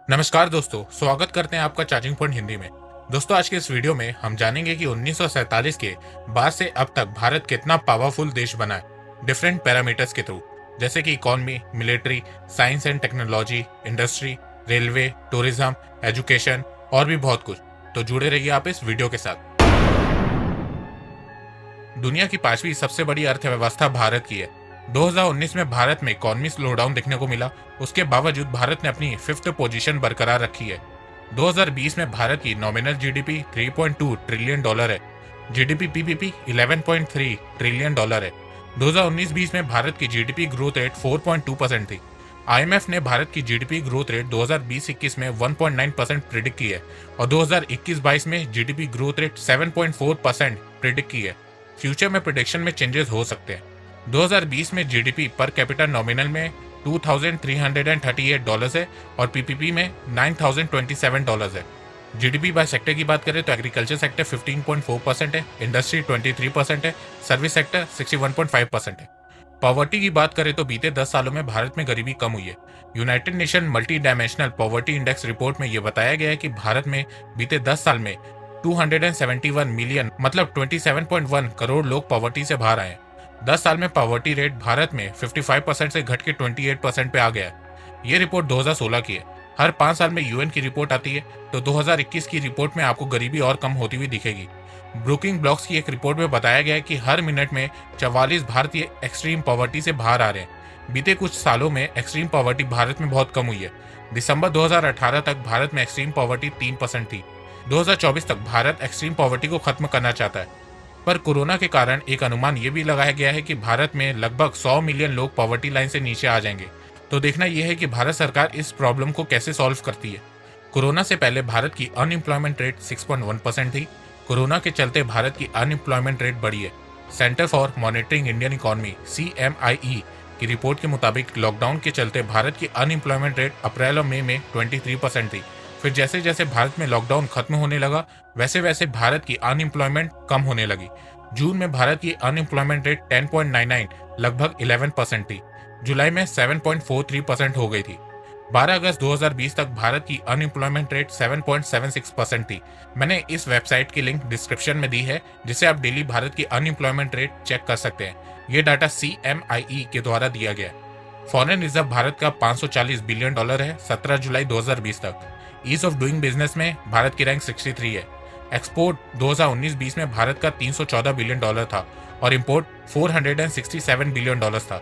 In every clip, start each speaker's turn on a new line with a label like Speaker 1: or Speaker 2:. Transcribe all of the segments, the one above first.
Speaker 1: नमस्कार दोस्तों, स्वागत करते हैं आपका चार्जिंग पॉइंट हिंदी में। दोस्तों, आज के इस वीडियो में हम जानेंगे कि 1947 के बाद से अब तक भारत कितना पावरफुल देश बना है डिफरेंट पैरामीटर्स के थ्रू, जैसे कि economy, military, science and technology, industry, railway, tourism, education और भी बहुत कुछ। तो जुड़े रहिए आप इस वीडियो के साथ। दुनिया की पांचवी सबसे बड़ी अर्थव्यवस्था भारत की है। 2019 में भारत में इकोनॉमी स्लोडाउन देखने को मिला। उसके बावजूद भारत ने अपनी फिफ्थ पोजीशन बरकरार रखी है। 2020 में भारत की नॉमिनल जीडीपी 3.2 ट्रिलियन डॉलर है। जीडीपी पीपीपी 11.3 ट्रिलियन डॉलर है। 2019-20 में भारत की जीडीपी ग्रोथ रेट 4.2% थी। आईएमएफ ने भारत की जीडीपी ग्रोथ रेट 2020-21 में 1.9% प्रिडिक्ट की है और 2021-22 में जीडीपी ग्रोथ रेट 7.4% प्रिडिक्ट की है। फ्यूचर में प्रिडिक्शन में चेंजेस हो सकते हैं। 2020 में जीडीपी पर कैपिटल नॉमिनल में $2,338 है और पीपीपी में $9,027 है। जीडीपी बाय सेक्टर की बात करें तो एग्रीकल्चर सेक्टर 15.4% है, इंडस्ट्री 23% है, सर्विस सेक्टर 61.5% है। पॉवर्टी की बात करें तो बीते 10 सालों में भारत में गरीबी कम हुई है। United nation multi dimensional poverty index report में यह बताया गया है कि भारत में बीते 10 साल में 271 मिलियन मतलब 27.1 करोड़ लोग पॉवर्टी से बाहर आए। 10 साल में पॉवर्टी रेट भारत में 55% से घट के 28% पे आ गया है। ये रिपोर्ट 2016 की है। हर 5 साल में यूएन की रिपोर्ट आती है, तो 2021 की रिपोर्ट में आपको गरीबी और कम होती हुई दिखेगी। ब्रुकिंग ब्लॉक्स की एक रिपोर्ट में बताया गया है कि हर मिनट में 44 भारतीय एक्सट्रीम पॉवर्टी से बाहर आ रहे हैं। बीते कुछ सालों में एक्सट्रीम पॉवर्टी भारत में बहुत कम हुई है। दिसंबर 2018 तक भारत में एक्सट्रीम पॉवर्टी 3% थी। 2024 तक भारत एक्सट्रीम पॉवर्टी को खत्म करना चाहता है, पर कोरोना के कारण एक अनुमान ये भी लगाया गया है कि भारत में लगभग 100 मिलियन लोग पॉवर्टी लाइन से नीचे आ जाएंगे। तो देखना यह है कि भारत सरकार इस प्रॉब्लम को कैसे सॉल्व करती है। कोरोना से पहले भारत की अनएम्प्लॉयमेंट रेट 6.1% थी। कोरोना के चलते भारत की अनएम्प्लॉयमेंट रेट बढ़ी है। Centre for monitoring Indian economy CMIE की रिपोर्ट के मुताबिक लॉकडाउन के चलते भारत की अनएम्प्लॉयमेंट रेट अप्रैल और मई में 23% थी। फिर जैसे जैसे भारत में लॉकडाउन खत्म होने लगा, वैसे वैसे भारत की अनएम्प्लॉयमेंट कम होने लगी। जून में भारत की अनएम्प्लॉयमेंट रेट 10.99 लगभग 11% थी। जुलाई में 7.43% हो गई थी। 12 अगस्त 2020 तक भारत की अनएम्प्लॉयमेंट रेट 7.76% थी। मैंने इस वेबसाइट की लिंक डिस्क्रिप्शन में दी है, जिसे आप डेली भारत की अनएम्प्लॉयमेंट रेट चेक कर सकते हैं। ये डाटा CMIE के द्वारा दिया गया है। फॉरेन रिजर्व भारत का $540 बिलियन है 17 जुलाई 2020 तक। ईज ऑफ डूइंग बिजनेस में भारत की रैंक 63 है। एक्सपोर्ट 2019-20 में भारत का $314 बिलियन था और इंपोर्ट $467 बिलियन था।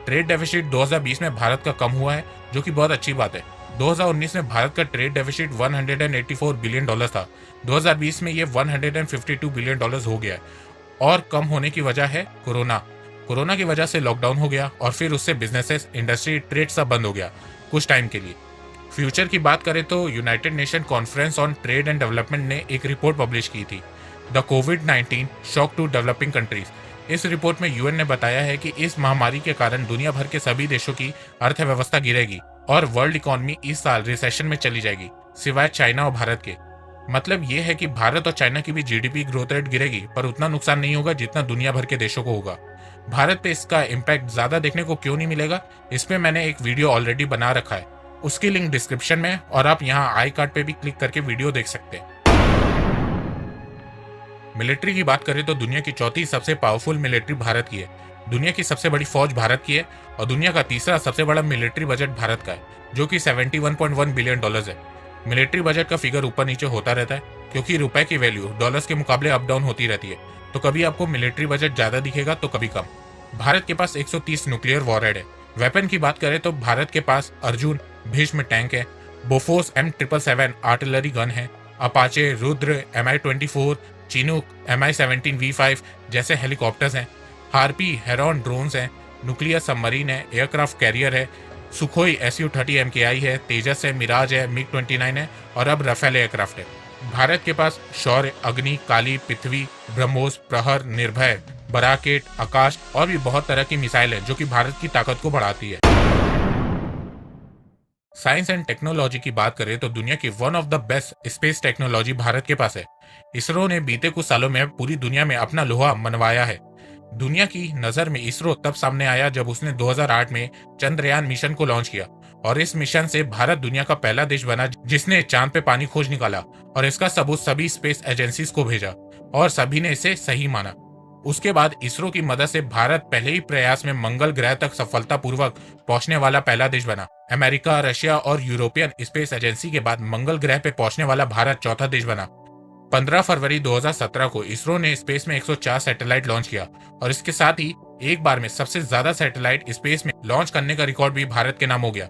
Speaker 1: ट्रेड डेफिसिट 2020 में भारत का कम हुआ है, जो कि बहुत अच्छी बात है। 2019 में भारत का ट्रेड डेफिसिट $184 बिलियन था। 2020 में ये $152 बिलियन हो गया है और कम होने की वजह है कोरोना की वजह से लॉकडाउन हो गया और फिर उससे बिजनेसेस, इंडस्ट्री, ट्रेड सब बंद हो गया कुछ टाइम के लिए। फ्यूचर की बात करें तो United Nation Conference on Trade and Development ने एक रिपोर्ट पब्लिश की थी, द कोविड-19 शॉक टू डेवलपिंग कंट्रीज। इस रिपोर्ट में यूएन ने बताया है कि इस महामारी के कारण दुनिया भर के सभी देशों की अर्थव्यवस्था गिरेगी और वर्ल्ड इकोनॉमी इस साल रिसेशन में चली जाएगी, सिवाय चाइना और भारत के। मतलब ये है कि भारत और चाइना की भी जीडीपी ग्रोथ रेट गिरेगी, पर उतना नुकसान नहीं होगा जितना दुनिया भर के देशों को होगा। भारत पे इसका इम्पैक्ट ज्यादा देखने को क्यों नहीं मिलेगा, इस पे मैंने एक वीडियो ऑलरेडी बना रखा है, उसकी लिंक डिस्क्रिप्शन में, और आप यहाँ आई कार्ड पे भी क्लिक करके वीडियो देख सकते हैं। मिलिट्री की बात करें तो दुनिया की चौथी सबसे पावरफुल मिलिट्री भारत की है। दुनिया की सबसे बड़ी फौज भारत की है और दुनिया का तीसरा सबसे बड़ा मिलिट्री बजट भारत का है, जो कि $71.1 बिलियन है। मिलिट्री बजट का फिगर ऊपर नीचे होता रहता है क्योंकि रुपए की वैल्यू डॉलर्स के मुकाबले अप डाउन होती रहती है, तो कभी आपको मिलिट्री बजट ज्यादा दिखेगा तो कभी कम। भारत के पास 130 न्यूक्लियर वॉरहेड है। वेपन की बात करें तो भारत के पास अर्जुन भीष्म टैंक है, बोफोर्स M777 आर्टिलरी गन है, Apache, Rudra, Mi-24, Chinook, Mi-17V5 जैसे हेलीकॉप्टर्स हैं, हार्पी, हेरॉन ड्रोन्स हैं, न्यूक्लियर सबमरीन है, एयरक्राफ्ट कैरियर है, सुखोई Su-30 MKI है, तेजस है, मिराज है, MiG-29 है और अब राफेल एयरक्राफ्ट है। भारत के पास शौर्य, अग्नि, काली, पृथ्वी, ब्रह्मोस, प्रहर, निर्भय, बराकेट, आकाश और भी बहुत तरह की मिसाइल है, जो कि भारत की ताकत को बढ़ाती है। साइंस एंड टेक्नोलॉजी की बात करें तो दुनिया की one of the best space technology Bharat के पास है। इसरो ने बीते कुछ सालों में पूरी दुनिया में अपना लोहा मनवाया है। दुनिया की नजर में इसरो तब सामने आया जब उसने 2008 में चंद्रयान मिशन को लॉन्च किया। और इस मिशन से भारत दुनिया का पहला देश बना जिसने चांद पे पानी खोज निकाला और इसका सबूत सभी स्पेस एजेंसीज को भेजा और सभी ने इसे सही माना। उसके बाद इसरो की मदद से भारत पहले ही प्रयास में मंगल ग्रह तक सफलतापूर्वक पहुंचने वाला पहला देश बना। अमेरिका, रशिया और यूरोपियन स्पेस एजेंसी के बाद मंगल ग्रह पे पहुंचने वाला भारत चौथा देश बना। 15 फरवरी 2017 को इसरो ने स्पेस में 104 सैटेलाइट लॉन्च किया और इसके साथ ही एक बार में सबसे ज्यादा सैटेलाइट स्पेस में लॉन्च करने का रिकॉर्ड भी भारत के नाम हो गया।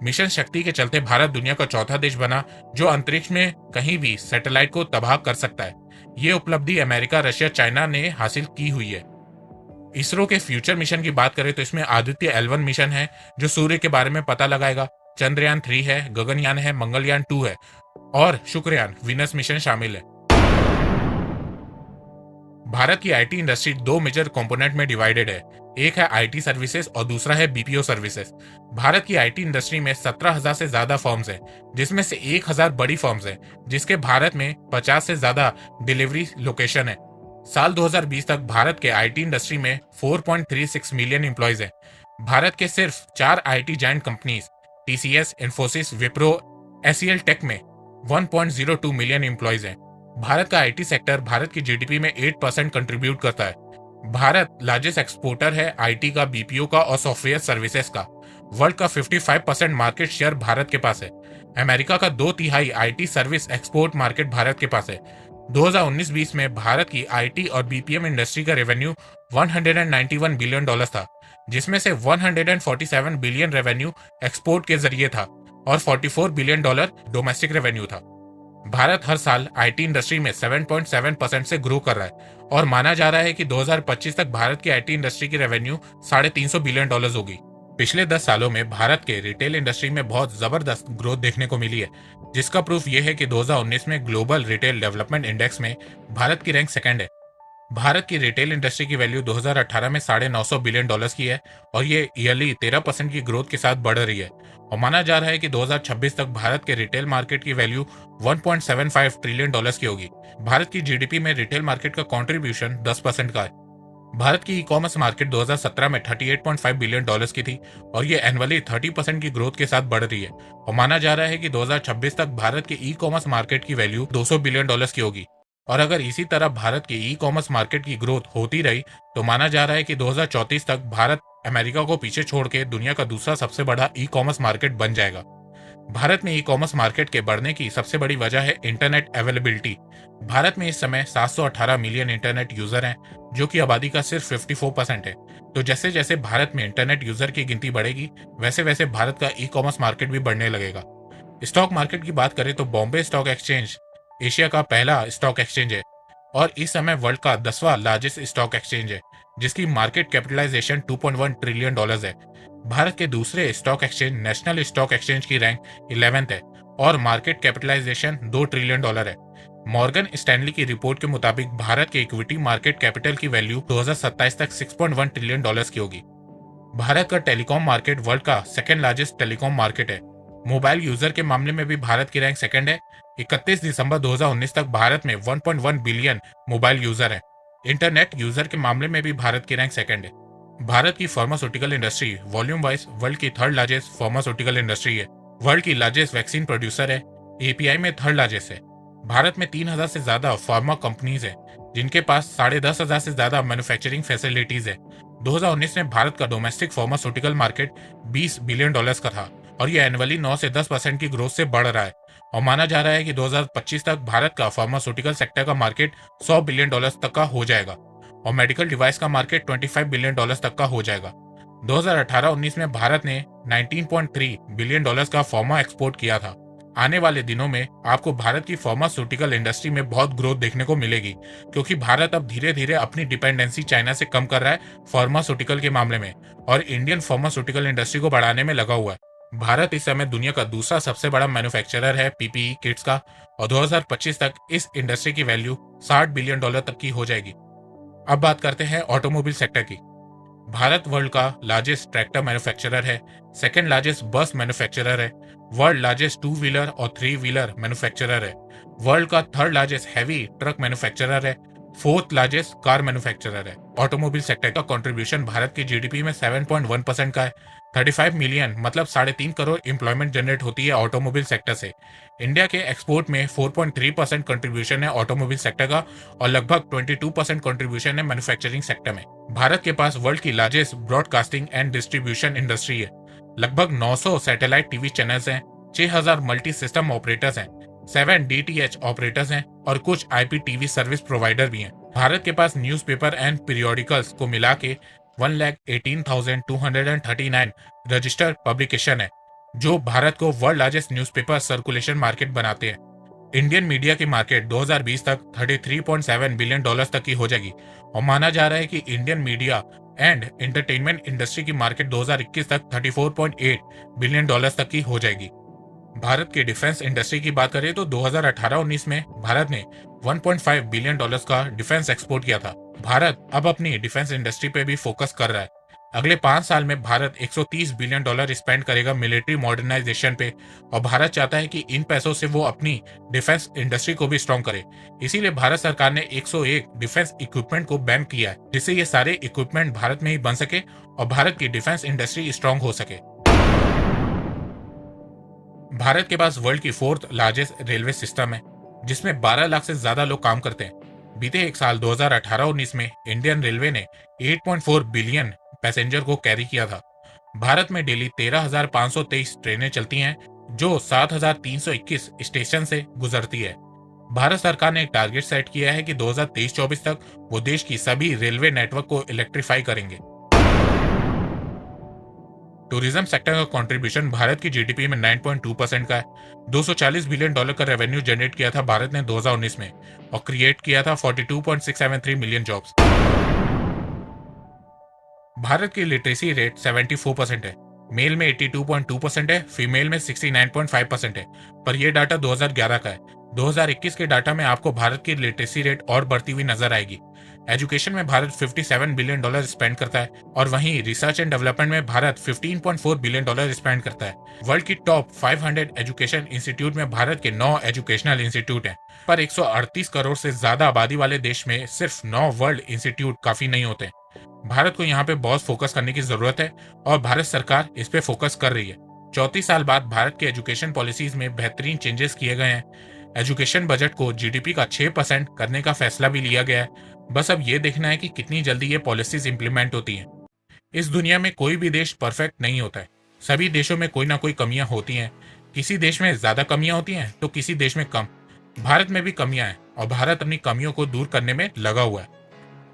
Speaker 1: मिशन शक्ति के चलते भारत दुनिया का चौथा देश बना जो अंतरिक्ष में कहीं भी सैटेलाइट को तबाह कर सकता है। ये उपलब्धि अमेरिका, रशिया, चाइना ने हासिल की हुई है। इसरो के फ्यूचर मिशन की बात करें तो इसमें आदित्य L1 मिशन है जो सूर्य के बारे में पता लगाएगा, चंद्रयान 3 है, गगनयान है, मंगलयान 2 है और शुक्रयान वीनस मिशन शामिल है। भारत की आईटी इंडस्ट्री दो मेजर कंपोनेंट में डिवाइडेड है। एक है आईटी सर्विसेज और दूसरा है बीपीओ सर्विसेज। भारत की आईटी इंडस्ट्री में 17,000 से ज्यादा फर्म्स हैं, जिसमें से 1,000 बड़ी फर्म्स हैं, जिसके भारत में 50 से ज्यादा डिलीवरी लोकेशन है। साल 2020 तक भारत के आईटी इंडस्ट्री में 4.36 मिलियन एम्प्लॉयज हैं। भारत के सिर्फ 4 IT giant companies TCS, Infosys, Wipro, एसईएल टेक में 1.02 मिलियन एम्प्लॉयज हैं। भारत का आईटी सेक्टर भारत की जीडीपी में 8% कंट्रीब्यूट करता है। भारत लार्जेस्ट एक्सपोर्टर है आईटी का, बीपीओ का और सॉफ्टवेयर सर्विसेज का। वर्ल्ड का 55% मार्केट शेयर भारत के पास है। अमेरिका का 2/3 IT service export market Bharat के पास है। 2019-20 में भारत की आईटी और बीपीएम इंडस्ट्री का रेवेन्यू $191 बिलियन था, जिसमें से $147 बिलियन रेवेन्यू एक्सपोर्ट के जरिए था और $44 बिलियन डोमेस्टिक रेवेन्यू था। भारत हर साल आईटी इंडस्ट्री में 7.7% से ग्रो कर रहा है और माना जा रहा है कि 2025 तक भारत की आईटी इंडस्ट्री की रेवेन्यू $350 बिलियन होगी। पिछले 10 सालों में भारत के रिटेल इंडस्ट्री में बहुत जबरदस्त ग्रोथ देखने को मिली है, जिसका प्रूफ यह है कि 2019 में ग्लोबल रिटेल डेवलपमेंट इंडेक्स में भारत की रैंक सेकंड है। भारत की रिटेल इंडस्ट्री की वैल्यू 2018 में $950 बिलियन की है और ये ईयरली 13% की ग्रोथ के साथ बढ़ रही है और माना जा रहा है कि 2026 तक भारत के रिटेल मार्केट की वैल्यू $1.75 ट्रिलियन की होगी। भारत की जीडीपी में रिटेल मार्केट का कंट्रीब्यूशन 10% का है। भारत की ई कॉमर्स मार्केट 2017 में $38.5 बिलियन की थी और ये एनुअली 30% की ग्रोथ के साथ बढ़ रही है और माना जा रहा है कि 2026 तक भारत के ई कॉमर्स मार्केट की वैल्यू $200 बिलियन की होगी। और अगर इसी तरह भारत की ई कॉमर्स मार्केट की ग्रोथ होती रही तो माना जा रहा है कि 2034 तक भारत अमेरिका को पीछे छोड़ के दुनिया का दूसरा सबसे बड़ा ई कॉमर्स मार्केट बन जाएगा। भारत में ई कॉमर्स मार्केट के बढ़ने की सबसे बड़ी वजह है इंटरनेट अवेलेबिलिटी। भारत में इस समय 718 मिलियन इंटरनेट यूजर हैं, जो कि आबादी का सिर्फ 54% है। तो जैसे जैसे भारत में इंटरनेट यूजर की गिनती बढ़ेगी, वैसे वैसे भारत का ई कॉमर्स मार्केट भी बढ़ने लगेगा। स्टॉक मार्केट की बात करें तो बॉम्बे स्टॉक एक्सचेंज एशिया का पहला स्टॉक एक्सचेंज है और इस समय वर्ल्ड का 10वां लार्जेस्ट स्टॉक एक्सचेंज है, जिसकी मार्केट कैपिटलाइजेशन $2.1 ट्रिलियन है। भारत के दूसरे stock exchange national stock exchange की रैंक 11th है और मार्केट कैपिटलाइजेशन $2 ट्रिलियन है। मॉर्गन स्टैनली की रिपोर्ट के मुताबिक भारत के इक्विटी मार्केट कैपिटल की वैल्यू 2027 तक $6.1 ट्रिलियन की होगी। भारत का टेलीकॉम मार्केट वर्ल्ड का सेकेंड लार्जेस्ट टेलीकॉम मार्केट है। मोबाइल यूजर के मामले में भी भारत की रैंक सेकंड है। 31 दिसंबर 2019 तक भारत में 1.1 बिलियन मोबाइल यूजर हैं। इंटरनेट यूजर के मामले में भी भारत की रैंक सेकंड है। भारत की pharmaceutical industry volume wise world की थर्ड लार्जेस्ट फार्मास्यूटिकल इंडस्ट्री है। वर्ल्ड की लार्जेस्ट वैक्सीन प्रोड्यूसर है। एपीआई में थर्ड लार्जेस्ट है। भारत में 3,000 से ज्यादा फार्मा कंपनीज हैं, जिनके पास 10,500 से ज्यादा मैन्युफैक्चरिंग फैसिलिटीज है। 2019 में भारत का डोमेस्टिक फार्मास्यूटिकल मार्केट $20 बिलियन का था और यह एनुअली 9 से 10% की ग्रोथ से बढ़ रहा है और माना जा रहा है कि 2025 तक भारत का फार्मास्यूटिकल सेक्टर का मार्केट $100 बिलियन तक का हो जाएगा और मेडिकल डिवाइस का मार्केट $25 बिलियन तक का हो जाएगा। 2018-19 में भारत ने $19.3 बिलियन का फार्मा एक्सपोर्ट किया था। आने वाले दिनों में आपको भारत की फार्मास्यूटिकल इंडस्ट्री में बहुत ग्रोथ देखने को मिलेगी, क्योंकि भारत अब धीरे धीरे अपनी डिपेंडेंसी चाइना से कम कर रहा है फार्मास्यूटिकल के मामले में और इंडियन फार्मास्यूटिकल इंडस्ट्री को बढ़ाने में लगा हुआ है। भारत इस समय दुनिया का दूसरा सबसे बड़ा मैन्युफैक्चरर है पीपीई किट्स का और 2025 तक इस इंडस्ट्री की वैल्यू $60 बिलियन तक की हो जाएगी। अब बात करते हैं ऑटोमोबाइल सेक्टर की। भारत वर्ल्ड का लार्जेस्ट ट्रैक्टर मैन्युफैक्चरर है, सेकंड लार्जेस्ट बस मैन्युफैक्चरर है, वर्ल्ड लार्जेस्ट 2 व्हीलर और 3 व्हीलर मैन्युफैक्चरर है, वर्ल्ड का third largest heavy truck manufacturer है, फोर्थ लार्जेस्ट कार मैन्युफैक्चरर है। ऑटोमोबाइल सेक्टर का कंट्रीब्यूशन भारत की जीडीपी में 7.1% का है। 35 मिलियन मतलब 3.5 करोड़ एम्प्लॉयमेंट जनरेट होती है ऑटोमोबाइल सेक्टर से। इंडिया के एक्सपोर्ट में 4.3% कंट्रीब्यूशन है ऑटोमोबाइल सेक्टर का और लगभग 22% कंट्रीब्यूशन है मैन्युफैक्चरिंग सेक्टर में। भारत के पास वर्ल्ड की largest broadcasting and distribution industry है। लगभग 900 सैटेलाइट टीवी चैनल्स हैं, 6000 मल्टी सिस्टम ऑपरेटर्स हैं, 7 डीटीएच ऑपरेटर्स हैं और कुछ आईपी टीवी सर्विस प्रोवाइडर भी हैं। भारत के पास न्यूज़पेपर एंड पीरियोडिकल्स को मिला के 1,18,239 रजिस्टर्ड पब्लिकेशन है, जो भारत को world largest newspaper circulation market बनाते हैं। इंडियन मीडिया की मार्केट 2020 तक $33.7 बिलियन तक की हो जाएगी और माना जा रहा है कि Indian media and entertainment industry की मार्केट 2021 तक $34.8 बिलियन तक की हो जाएगी। भारत के डिफेंस इंडस्ट्री की बात करें तो 2018-19 में भारत ने 1.5 बिलियन डॉलर्स का डिफेंस एक्सपोर्ट किया था। भारत अब अपनी डिफेंस इंडस्ट्री पे भी फोकस कर रहा है। अगले 5 साल में भारत $130 बिलियन स्पेंड करेगा मिलिट्री मॉडर्नाइजेशन पे और भारत चाहता है कि इन पैसों से वो अपनी डिफेंस इंडस्ट्री को भी स्ट्रॉन्ग करे। इसीलिए भारत सरकार ने 101 डिफेंस इक्विपमेंट को बैन किया है, जिससे ये सारे इक्विपमेंट भारत में ही बन सके और भारत की डिफेंस इंडस्ट्री स्ट्रॉन्ग हो सके। भारत के पास वर्ल्ड की 4th लार्जेस्ट रेलवे सिस्टम है, जिसमें 12 लाख से ज्यादा लोग काम करते हैं। बीते एक साल 2018-19 में इंडियन रेलवे ने 8.4 बिलियन पैसेंजर को कैरी किया था। भारत में डेली 13,523 ट्रेनें चलती हैं, जो 7,321 स्टेशन से गुजरती है। भारत सरकार ने एक टारगेट सेट किया है कि 2023-24 तक वो देश की सभी रेलवे नेटवर्क को इलेक्ट्रीफाई करेंगे। टूरिज्म सेक्टर का कंट्रीब्यूशन भारत की जीडीपी में 9.2% का है। $240 बिलियन का रेवेन्यू जनरेट किया था भारत ने 2019 में और क्रिएट किया था 42.673 मिलियन जॉब्स। भारत की लिटरेसी रेट 74% है। मेल में 82.2% है, फीमेल में 69.5% है, पर यह डाटा 2011 का है। 2021 के डाटा में आपको भारत की लिटरेसी रेट और बढ़ती हुई नजर आएगी। एजुकेशन में भारत $57 बिलियन स्पेंड करता है और वहीं रिसर्च एंड डेवलपमेंट में भारत $15.4 बिलियन स्पेंड करता है। वर्ल्ड की टॉप 500 एजुकेशन इंस्टीट्यूट में भारत के 9 एजुकेशनल इंस्टीट्यूट हैं, पर 138 करोड़ से ज्यादा आबादी वाले देश में सिर्फ 9 वर्ल्ड इंस्टीट्यूट काफी नहीं होते। भारत को यहाँ पे बहुत फोकस करने की जरूरत है और भारत सरकार इस पे फोकस कर रही है। 34 साल बाद भारत की एजुकेशन पॉलिसीज में बेहतरीन चेंजेस किए गए हैं। एजुकेशन बजट को जीडीपी का 6% करने का फैसला भी लिया गया है। बस अब ये देखना है कि कितनी जल्दी ये पॉलिसीज इंप्लीमेंट होती हैं। इस दुनिया में कोई भी देश परफेक्ट नहीं होता है। सभी देशों में कोई ना कोई कमियां होती हैं। किसी देश में ज्यादा कमियां होती हैं तो किसी देश में कम। भारत में भी कमियां हैं और भारत अपनी कमियों को दूर करने में लगा हुआ है।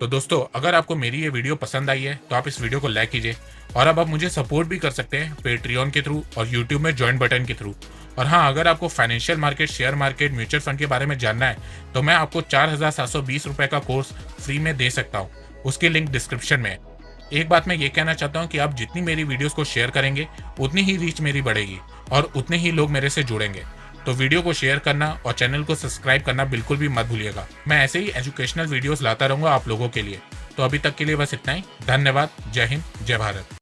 Speaker 1: तो दोस्तों, अगर आपको मेरी ये वीडियो पसंद आई है तो आप इस वीडियो को लाइक कीजिए और अब आप मुझे सपोर्ट भी कर सकते हैं पेट्रियन के थ्रू और यूट्यूब में ज्वाइन बटन के थ्रू। और हाँ, अगर आपको financial market, share market, mutual fund के बारे में जानना है तो मैं आपको 4,720 रुपए का कोर्स फ्री में दे सकता हूँ। उसकी लिंक डिस्क्रिप्शन में है। एक बात मैं ये कहना चाहता हूँ कि आप जितनी मेरी वीडियोस को शेयर करेंगे उतनी ही रीच मेरी बढ़ेगी और उतने ही लोग मेरे से जुड़ेंगे। तो वीडियो को शेयर करना और चैनल को सब्सक्राइब करना बिल्कुल भी मत भूलिएगा। मैं ऐसे ही एजुकेशनल वीडियोस लाता रहूंगा आप लोगों के लिए। तो अभी तक के लिए बस इतना ही। धन्यवाद। जय हिंद, जय भारत।